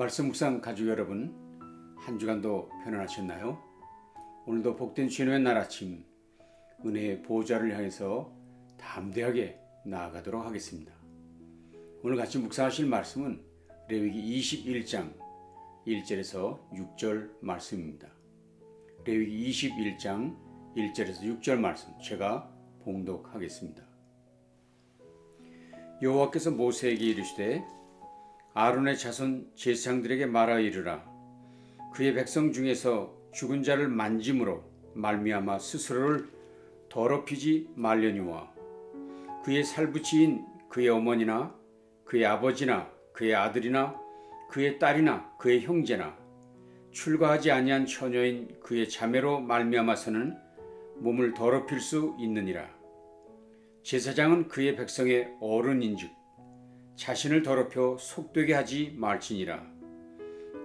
말씀 묵상 가족 여러분, 한 주간도 편안하셨나요? 오늘도 복된 주님의 날 아침 은혜의 보호자를 향해서 담대하게 나아가도록 하겠습니다. 오늘 같이 묵상하실 말씀은 레위기 21장 1절에서 6절 말씀입니다. 레위기 21장 1절에서 6절 말씀 제가 봉독하겠습니다. 여호와께서 모세에게 이르시되 아론의 자손 제사장들에게 말하여 이르라. 그의 백성 중에서 죽은 자를 만짐으로 말미암아 스스로를 더럽히지 말려니와 그의 살부치인 그의 어머니나 그의 아버지나 그의 아들이나 그의 딸이나 그의 형제나 출가하지 아니한 처녀인 그의 자매로 말미암아서는 몸을 더럽힐 수 있느니라. 제사장은 그의 백성의 어른인즉 자신을 더럽혀 속되게 하지 말지니라.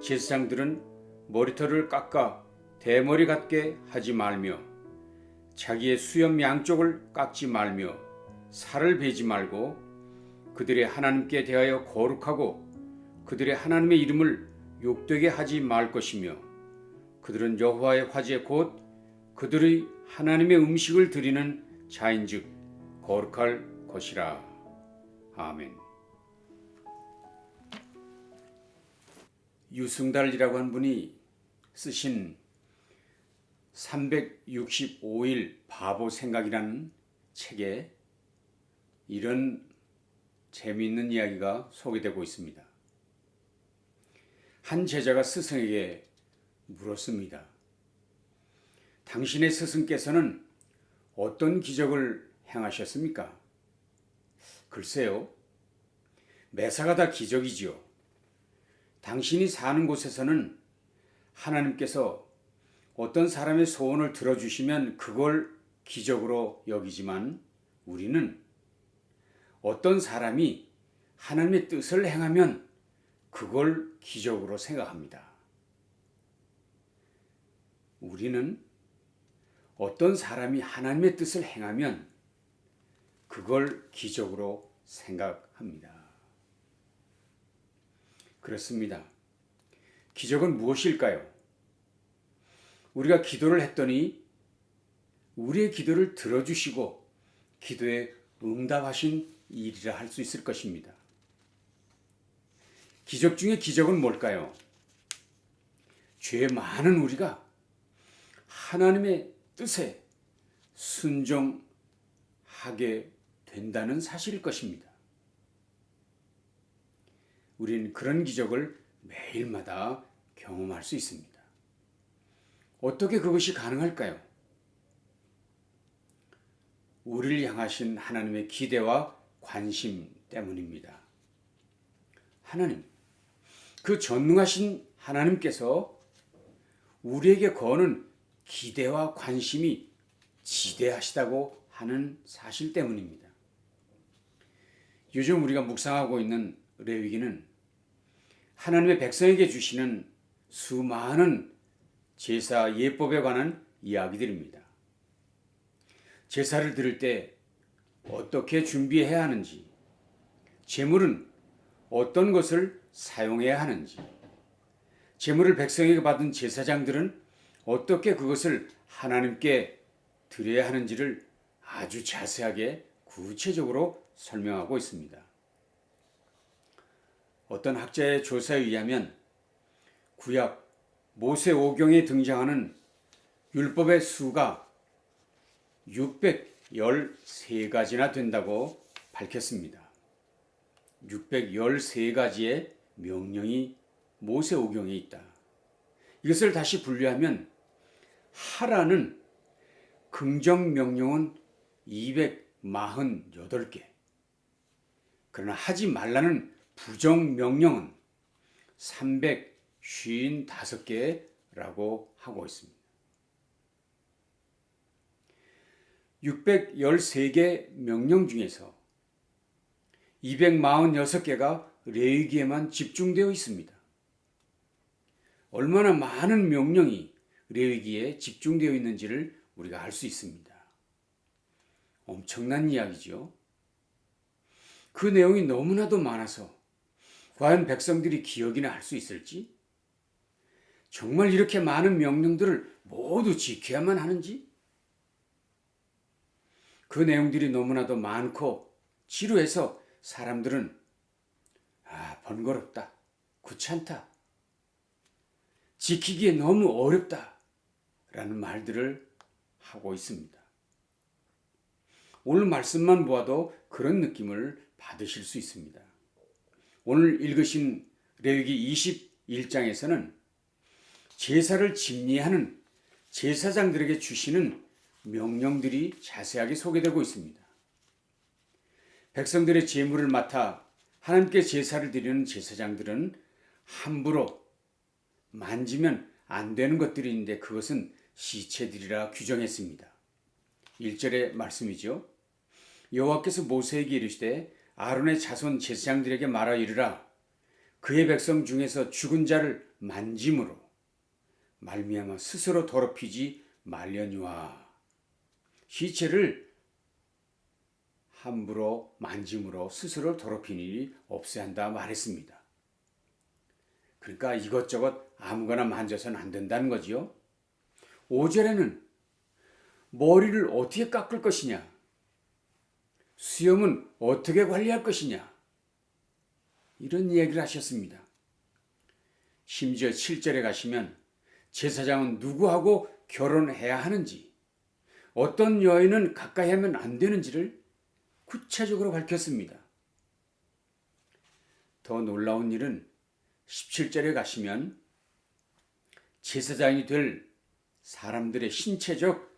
제사장들은 머리털을 깎아 대머리 같게 하지 말며 자기의 수염 양쪽을 깎지 말며 살을 베지 말고 그들의 하나님께 대하여 거룩하고 그들의 하나님의 이름을 욕되게 하지 말 것이며 그들은 여호와의 화제 곧 그들의 하나님의 음식을 드리는 자인즉 거룩할 것이라. 아멘. 유승달이라고 한 분이 쓰신 365일 바보 생각이라는 책에 이런 재미있는 이야기가 소개되고 있습니다. 한 제자가 스승에게 물었습니다. 당신의 스승께서는 어떤 기적을 행하셨습니까? 글쎄요, 매사가 다 기적이지요. 당신이 사는 곳에서는 하나님께서 어떤 사람의 소원을 들어주시면 그걸 기적으로 여기지만 우리는 어떤 사람이 하나님의 뜻을 행하면 그걸 기적으로 생각합니다. 우리는 어떤 사람이 하나님의 뜻을 행하면 그걸 기적으로 생각합니다. 그렇습니다. 기적은 무엇일까요? 우리가 기도를 했더니 우리의 기도를 들어주시고 기도에 응답하신 일이라 할 수 있을 것입니다. 기적 중에 기적은 뭘까요? 죄 많은 우리가 하나님의 뜻에 순종하게 된다는 사실일 것입니다. 우리는 그런 기적을 매일마다 경험할 수 있습니다. 어떻게 그것이 가능할까요? 우리를 향하신 하나님의 기대와 관심 때문입니다. 하나님, 그 전능하신 하나님께서 우리에게 거는 기대와 관심이 지대하시다고 하는 사실 때문입니다. 요즘 우리가 묵상하고 있는 레위기는 하나님의 백성에게 주시는 수많은 제사 예법에 관한 이야기들입니다. 제사를 드릴 때 어떻게 준비해야 하는지, 제물은 어떤 것을 사용해야 하는지, 제물을 백성에게 받은 제사장들은 어떻게 그것을 하나님께 드려야 하는지를 아주 자세하게 구체적으로 설명하고 있습니다. 어떤 학자의 조사에 의하면 구약 모세오경에 등장하는 율법의 수가 613가지나 된다고 밝혔습니다. 613가지의 명령이 모세오경에 있다. 이것을 다시 분류하면 하라는 긍정명령은 248개, 그러나 하지 말라는 부정명령은 355개라고 하고 있습니다. 613개 명령 중에서 246개가 레위기에만 집중되어 있습니다. 얼마나 많은 명령이 레위기에 집중되어 있는지를 우리가 알 수 있습니다. 엄청난 이야기죠. 그 내용이 너무나도 많아서 과연 백성들이 기억이나 할 수 있을지? 정말 이렇게 많은 명령들을 모두 지켜야만 하는지? 그 내용들이 너무나도 많고 지루해서 사람들은 번거롭다, 귀찮다, 지키기에 너무 어렵다 라는 말들을 하고 있습니다. 오늘 말씀만 보아도 그런 느낌을 받으실 수 있습니다. 오늘 읽으신 레위기 21장에서는 제사를 집례하는 제사장들에게 주시는 명령들이 자세하게 소개되고 있습니다. 백성들의 제물을 맡아 하나님께 제사를 드리는 제사장들은 함부로 만지면 안 되는 것들이 있는데 그것은 시체들이라 규정했습니다. 1절의 말씀이죠. 여호와께서 모세에게 이르시되 아론의 자손 제사장들에게 말하 이르라. 그의 백성 중에서 죽은 자를 만짐으로 말미암아 스스로 더럽히지 말려니와. 시체를 함부로 만짐으로 스스로 더럽히는 일이 없어야 한다 말했습니다. 그러니까 이것저것 아무거나 만져서는 안 된다는 거지요. 5절에는 머리를 어떻게 깎을 것이냐, 수염은 어떻게 관리할 것이냐, 이런 얘기를 하셨습니다. 심지어 7절에 가시면 제사장은 누구하고 결혼해야 하는지, 어떤 여인은 가까이 하면 안 되는지를 구체적으로 밝혔습니다. 더 놀라운 일은 17절에 가시면 제사장이 될 사람들의 신체적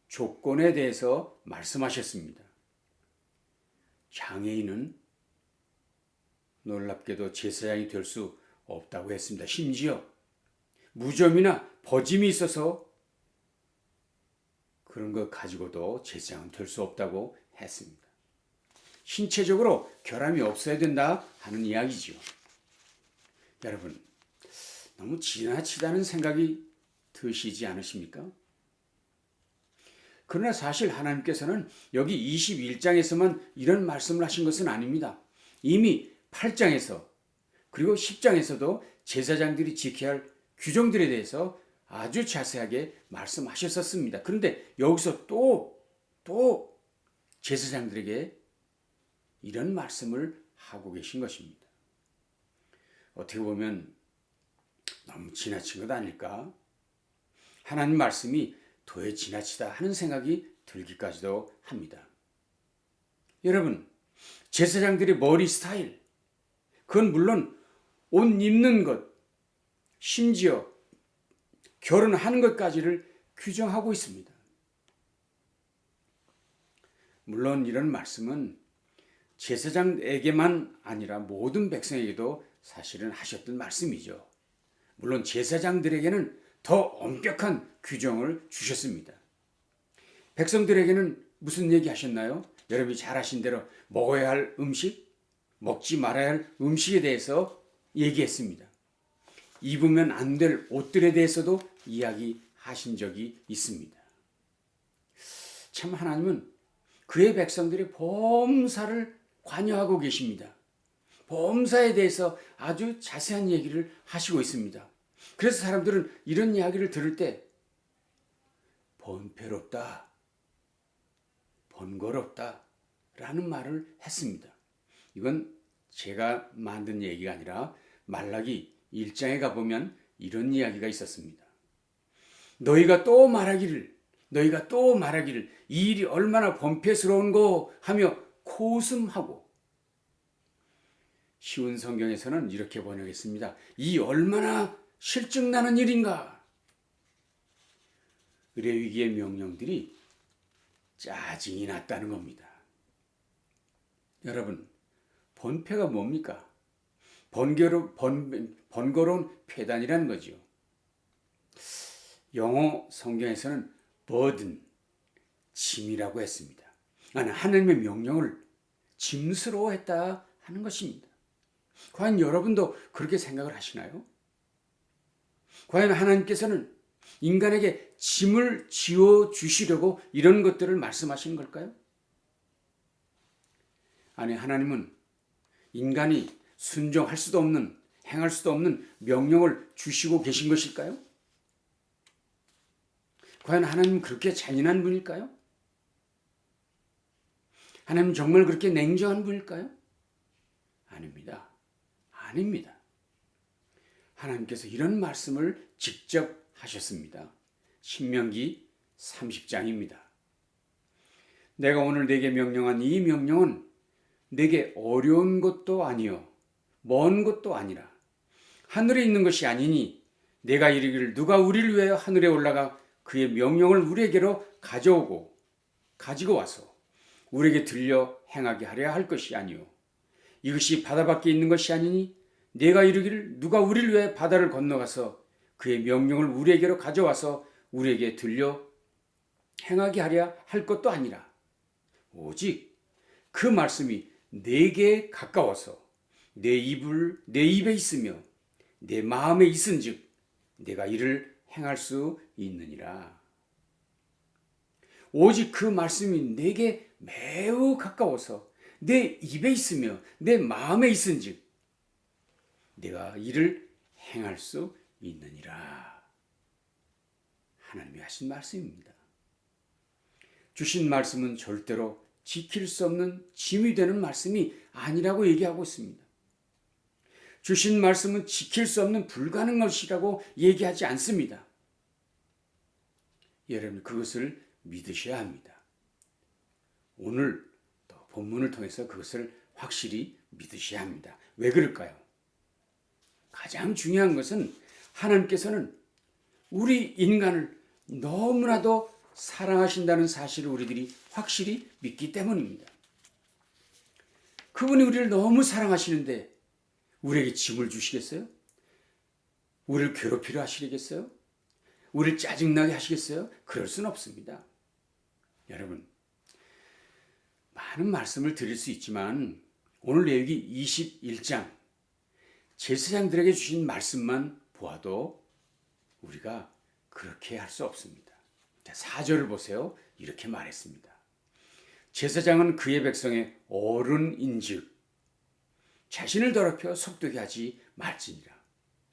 조건에 대해서 말씀하셨습니다. 장애인은 놀랍게도 제사장이 될 수 없다고 했습니다. 심지어 무좀이나 버짐이 있어서 그런 것 가지고도 제사장은 될 수 없다고 했습니다. 신체적으로 결함이 없어야 된다 하는 이야기죠. 여러분, 너무 지나치다는 생각이 드시지 않으십니까? 그러나 사실 하나님께서는 여기 21장에서만 이런 말씀을 하신 것은 아닙니다. 이미 8장에서 그리고 10장에서도 제사장들이 지켜야 할 규정들에 대해서 아주 자세하게 말씀하셨었습니다. 그런데 여기서 또 제사장들에게 이런 말씀을 하고 계신 것입니다. 어떻게 보면 너무 지나친 것 아닐까? 하나님 말씀이 도에 지나치다 하는 생각이 들기까지도 합니다. 여러분, 제사장들의 머리 스타일, 그건 물론 옷 입는 것, 심지어 결혼하는 것까지를 규정하고 있습니다. 물론 이런 말씀은 제사장에게만 아니라 모든 백성에게도 사실은 하셨던 말씀이죠. 물론 제사장들에게는 더 엄격한 규정을 주셨습니다. 백성들에게는 무슨 얘기 하셨나요? 여러분이 잘 아신 대로 먹어야 할 음식, 먹지 말아야 할 음식에 대해서 얘기했습니다. 입으면 안 될 옷들에 대해서도 이야기하신 적이 있습니다. 참 하나님은 그의 백성들의 범사를 관여하고 계십니다. 범사에 대해서 아주 자세한 얘기를 하시고 있습니다. 그래서 사람들은 이런 이야기를 들을 때 번패롭다, 번거롭다 라는 말을 했습니다. 이건 제가 만든 얘기가 아니라 말라기 1장에 가보면 이런 이야기가 있었습니다. 너희가 또 말하기를 이 일이 얼마나 번패스러운고 하며 코웃음하고, 쉬운 성경에서는 이렇게 번역했습니다. 이 얼마나 실증나는 일인가. 레위기의 명령들이 짜증이 났다는 겁니다. 여러분, 번패가 뭡니까? 번거로운 폐단이라는 거죠. 영어 성경에서는 burden, 짐이라고 했습니다. 하나님의 명령을 짐스러워했다 하는 것입니다. 과연 여러분도 그렇게 생각을 하시나요? 과연 하나님께서는 인간에게 짐을 지어주시려고 이런 것들을 말씀하시는 걸까요? 아니, 하나님은 인간이 순종할 수도 없는, 행할 수도 없는 명령을 주시고 계신 것일까요? 과연 하나님은 그렇게 잔인한 분일까요? 하나님은 정말 그렇게 냉정한 분일까요? 아닙니다. 아닙니다. 하나님께서 이런 말씀을 직접 하셨습니다. 신명기 30장입니다. 내가 오늘 네게 명령한 이 명령은 네게 어려운 것도 아니요 먼 것도 아니라 하늘에 있는 것이 아니니 내가 이르기를 누가 우리를 위하여 하늘에 올라가 그의 명령을 우리에게로 가지고 와서 우리에게 들려 행하게 하려 할 것이 아니요 이것이 바다 밖에 있는 것이 아니니 내가 이르기를 누가 우리를 위해 바다를 건너가서 그의 명령을 우리에게로 가져와서 우리에게 들려 행하게 하려 할 것도 아니라 오직 그 말씀이 내게 가까워서 내 입에 있으며 내 마음에 있은즉 내가 이를 행할 수 있느니라. 오직 그 말씀이 내게 매우 가까워서 내 입에 있으며 내 마음에 있은즉 내가 이를 행할 수 있느니라. 하나님이 하신 말씀입니다. 주신 말씀은 절대로 지킬 수 없는 짐이 되는 말씀이 아니라고 얘기하고 있습니다. 주신 말씀은 지킬 수 없는 불가능한 것이라고 얘기하지 않습니다. 여러분 그것을 믿으셔야 합니다. 오늘 또 본문을 통해서 그것을 확실히 믿으셔야 합니다. 왜 그럴까요? 가장 중요한 것은 하나님께서는 우리 인간을 너무나도 사랑하신다는 사실을 우리들이 확실히 믿기 때문입니다. 그분이 우리를 너무 사랑하시는데 우리에게 짐을 주시겠어요? 우리를 괴롭히려 하시겠어요? 우리를 짜증나게 하시겠어요? 그럴 수는 없습니다. 여러분, 많은 말씀을 드릴 수 있지만 오늘 레위기 21장 제사장들에게 주신 말씀만 보아도 우리가 그렇게 할 수 없습니다. 4절을 보세요. 이렇게 말했습니다. 제사장은 그의 백성의 어른인즉 자신을 더럽혀 속되게 하지 말지니라.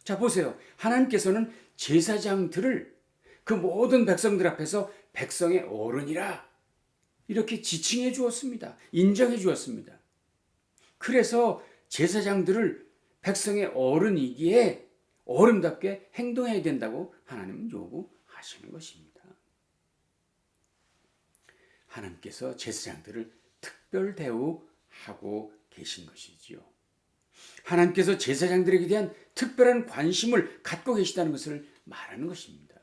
자 보세요. 하나님께서는 제사장들을 그 모든 백성들 앞에서 백성의 어른이라 이렇게 지칭해 주었습니다. 인정해 주었습니다. 그래서 제사장들을 백성의 어른이기에 어른답게 행동해야 된다고 하나님은 요구하시는 것입니다. 하나님께서 제사장들을 특별 대우하고 계신 것이지요. 하나님께서 제사장들에게 대한 특별한 관심을 갖고 계시다는 것을 말하는 것입니다.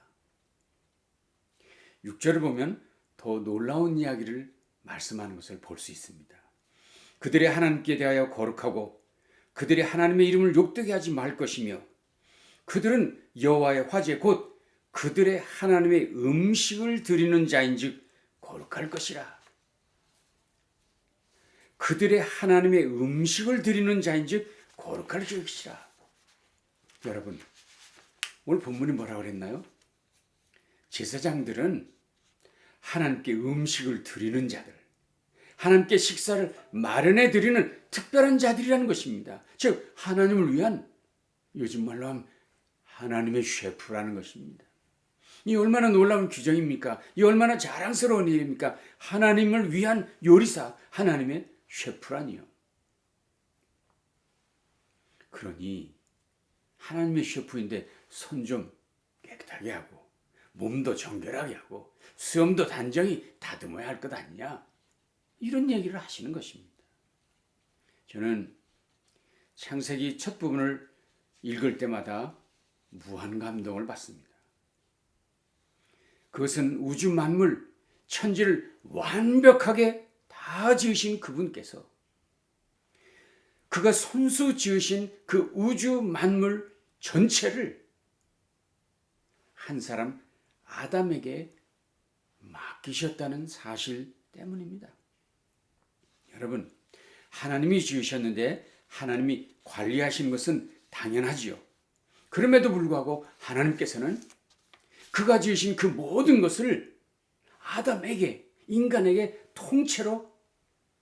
6절을 보면 더 놀라운 이야기를 말씀하는 것을 볼 수 있습니다. 그들의 하나님께 대하여 거룩하고 그들의 하나님의 이름을 욕되게 하지 말 것이며 그들은 여호와의 화제 곧 그들의 하나님의 음식을 드리는 자인즉 거룩할 것이라. 그들의 하나님의 음식을 드리는 자인즉 거룩할 것이라. 여러분, 오늘 본문이 뭐라고 그랬나요? 제사장들은 하나님께 음식을 드리는 자들, 하나님께 식사를 마련해 드리는 특별한 자들이라는 것입니다. 즉 하나님을 위한, 요즘 말로 하면 하나님의 셰프라는 것입니다. 이 얼마나 놀라운 규정입니까? 이 얼마나 자랑스러운 일입니까? 하나님을 위한 요리사, 하나님의 셰프라니요. 그러니 하나님의 셰프인데 손 좀 깨끗하게 하고 몸도 정결하게 하고 수염도 단정히 다듬어야 할 것 아니냐, 이런 얘기를 하시는 것입니다. 저는 창세기 첫 부분을 읽을 때마다 무한 감동을 받습니다. 그것은 우주 만물 천지를 완벽하게 다 지으신 그분께서 그가 손수 지으신 그 우주 만물 전체를 한 사람 아담에게 맡기셨다는 사실 때문입니다. 여러분, 하나님이 지으셨는데 하나님이 관리하시는 것은 당연하지요. 그럼에도 불구하고 하나님께서는 그가 지으신 그 모든 것을 아담에게, 인간에게 통째로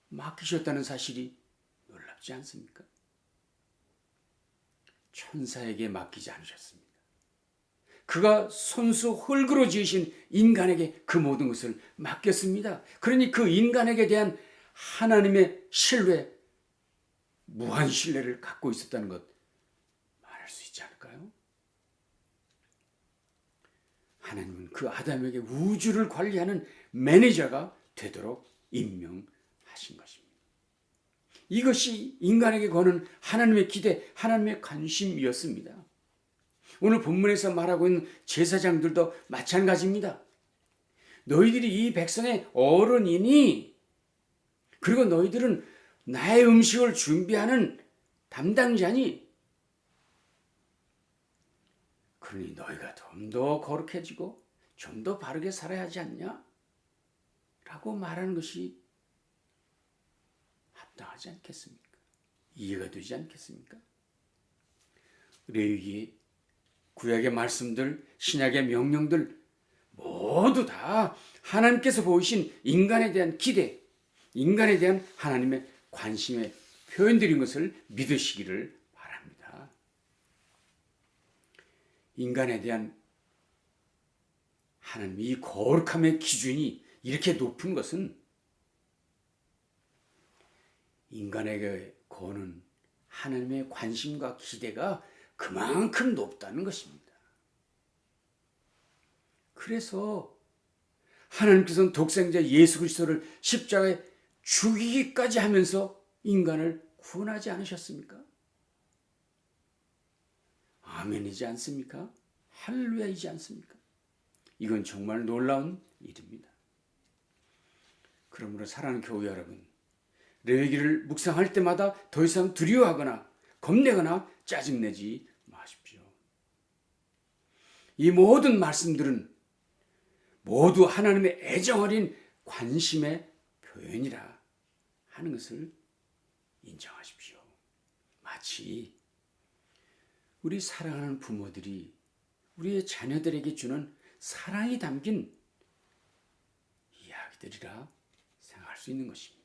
맡기셨다는 사실이 놀랍지 않습니까? 천사에게 맡기지 않으셨습니다. 그가 손수 흙으로 지으신 인간에게 그 모든 것을 맡겼습니다. 그러니 그 인간에게 대한 하나님의 신뢰, 무한 신뢰를 갖고 있었다는 것 말할 수 있지 않을까요? 하나님은 그 아담에게 우주를 관리하는 매니저가 되도록 임명하신 것입니다. 이것이 인간에게 거는 하나님의 기대, 하나님의 관심이었습니다. 오늘 본문에서 말하고 있는 제사장들도 마찬가지입니다. 너희들이 이 백성의 어른이니, 그리고 너희들은 나의 음식을 준비하는 담당자니, 그러니 너희가 좀 더 거룩해지고 좀 더 바르게 살아야 하지 않냐? 라고 말하는 것이 합당하지 않겠습니까? 이해가 되지 않겠습니까? 레위기, 구약의 말씀들, 신약의 명령들 모두 다 하나님께서 보이신 인간에 대한 기대, 인간에 대한 하나님의 관심의 표현들인 것을 믿으시기를 바랍니다. 인간에 대한 하나님의 이 거룩함의 기준이 이렇게 높은 것은 인간에게 거는 하나님의 관심과 기대가 그만큼 높다는 것입니다. 그래서 하나님께서는 독생자 예수 그리스도를 십자가에 죽이기까지 하면서 인간을 구원하지 않으셨습니까? 아멘이지 않습니까? 할렐루야이지 않습니까? 이건 정말 놀라운 일입니다. 그러므로 사랑하는 교회 여러분, 레위기를 묵상할 때마다 더 이상 두려워하거나 겁내거나 짜증내지 마십시오. 이 모든 말씀들은 모두 하나님의 애정어린 관심의 표현이라 하는 것을 인정하십시오. 마치 우리 사랑하는 부모들이 우리의 자녀들에게 주는 사랑이 담긴 이야기들이라 생각할 수 있는 것입니다.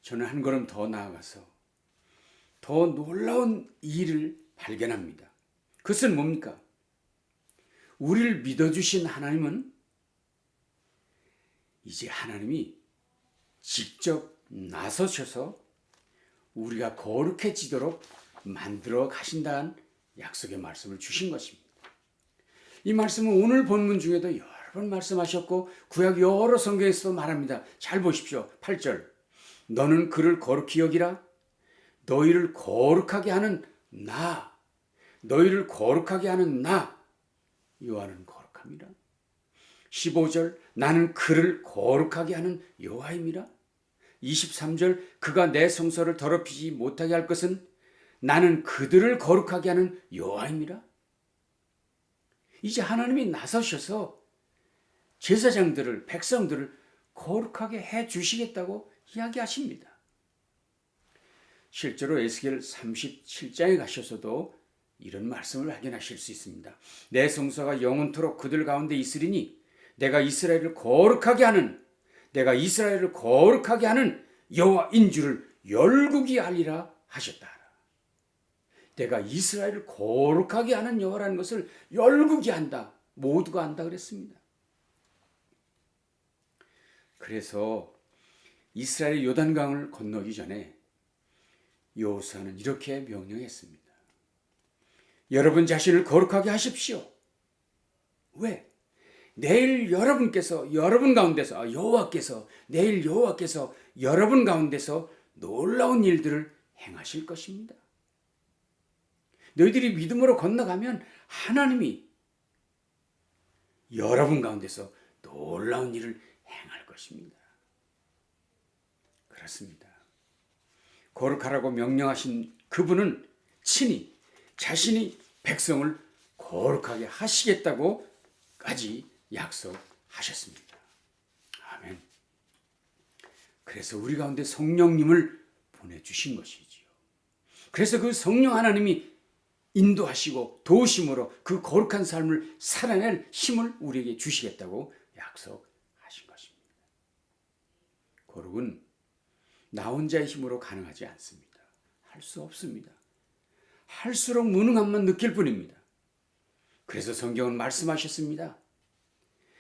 저는 한 걸음 더 나아가서 더 놀라운 일을 발견합니다. 그것은 뭡니까? 우리를 믿어주신 하나님은 이제 하나님이 직접 나서셔서 우리가 거룩해지도록 만들어 가신다는 약속의 말씀을 주신 것입니다. 이 말씀은 오늘 본문 중에도 여러 번 말씀하셨고 구약 여러 성경에서도 말합니다. 잘 보십시오. 8절. 너는 그를 거룩히 여기라. 너희를 거룩하게 하는 나. 너희를 거룩하게 하는 나. 여호와는 거룩함이라. 15절. 나는 그를 거룩하게 하는 여호와임이라. 23절. 그가 내 성소를 더럽히지 못하게 할 것은 나는 그들을 거룩하게 하는 여호와임이라. 이제 하나님이 나서셔서 제사장들을, 백성들을 거룩하게 해 주시겠다고 이야기하십니다. 실제로 에스겔 37장에 가셔서도 이런 말씀을 발견하실 수 있습니다. 내 성소가 영원토록 그들 가운데 있으리니 내가 이스라엘을 거룩하게 하는 여호와인 줄을 열국이 알리라 하셨다. 내가 이스라엘을 거룩하게 하는 여호와라는 것을 열국이 안다. 모두가 안다 그랬습니다. 그래서 이스라엘 요단강을 건너기 전에 여호수아는 이렇게 명령했습니다. 여러분 자신을 거룩하게 하십시오. 왜? 내일 여호와께서 여러분 가운데서 놀라운 일들을 행하실 것입니다. 너희들이 믿음으로 건너가면 하나님이 여러분 가운데서 놀라운 일을 행할 것입니다. 그렇습니다. 거룩하라고 명령하신 그분은 친히 자신이 백성을 거룩하게 하시겠다고까지 약속하셨습니다. 아멘. 그래서 우리 가운데 성령님을 보내주신 것이지요. 그래서 그 성령 하나님이 인도하시고 도우심으로 그 거룩한 삶을 살아낼 힘을 우리에게 주시겠다고 약속하신 것입니다. 거룩은 나 혼자의 힘으로 가능하지 않습니다. 할 수 없습니다. 할수록 무능함만 느낄 뿐입니다. 그래서 성경은 말씀하셨습니다.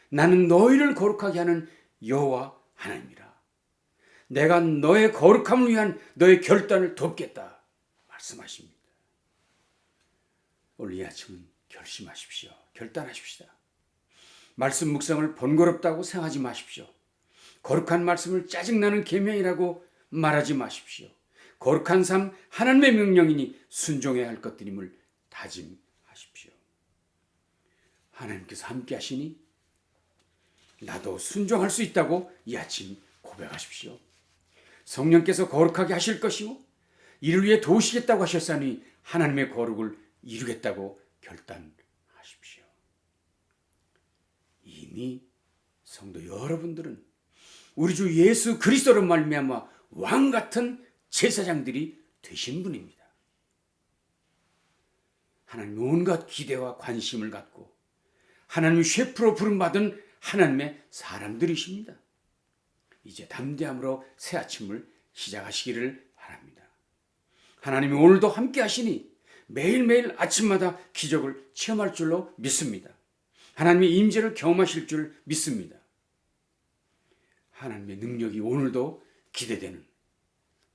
나는 너희를 거룩하게 하는 여호와 하나님이라. 내가 너의 거룩함을 위한 너의 결단을 돕겠다 말씀하십니다. 오늘 이 아침은 결심하십시오. 결단하십시다. 말씀 묵상을 번거롭다고 생각하지 마십시오. 거룩한 말씀을 짜증나는 계명이라고 말하지 마십시오. 거룩한 삶 하나님의 명령이니 순종해야 할 것들임을 다짐하십시오. 하나님께서 함께 하시니 나도 순종할 수 있다고 이 아침 고백하십시오. 성령께서 거룩하게 하실 것이고 이를 위해 도우시겠다고 하셨사니 하나님의 거룩을 이루겠다고 결단하십시오. 이미 성도 여러분들은 우리 주 예수 그리스도로 말미암아 왕 같은 제사장들이 되신 분입니다. 하나님 온갖 기대와 관심을 갖고 하나님의 셰프로 부름받은 하나님의 사람들이십니다. 이제 담대함으로 새 아침을 시작하시기를 바랍니다. 하나님이 오늘도 함께 하시니 매일매일 아침마다 기적을 체험할 줄로 믿습니다. 하나님의 임재를 경험하실 줄 믿습니다. 하나님의 능력이 오늘도 기대되는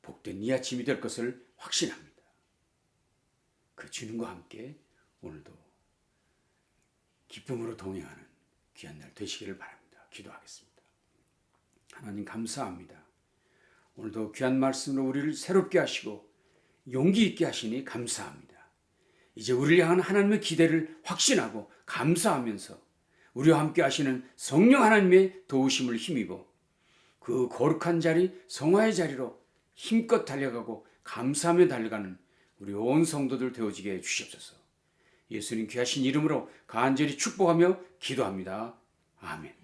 복된 이 아침이 될 것을 확신합니다. 그 주님과 함께 오늘도 기쁨으로 동행하는 귀한 날 되시기를 바랍니다. 기도하겠습니다. 하나님 감사합니다. 오늘도 귀한 말씀으로 우리를 새롭게 하시고 용기 있게 하시니 감사합니다. 이제 우리를 향한 하나님의 기대를 확신하고 감사하면서 우리와 함께 하시는 성령 하나님의 도우심을 힘입어 그 거룩한 자리, 성화의 자리로 힘껏 달려가고 감사하며 달려가는 우리 온 성도들 되어지게 해주시옵소서. 예수님 귀하신 이름으로 간절히 축복하며 기도합니다. 아멘.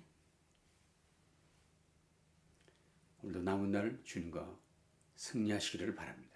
오늘도 남은 날 주님과 승리하시기를 바랍니다.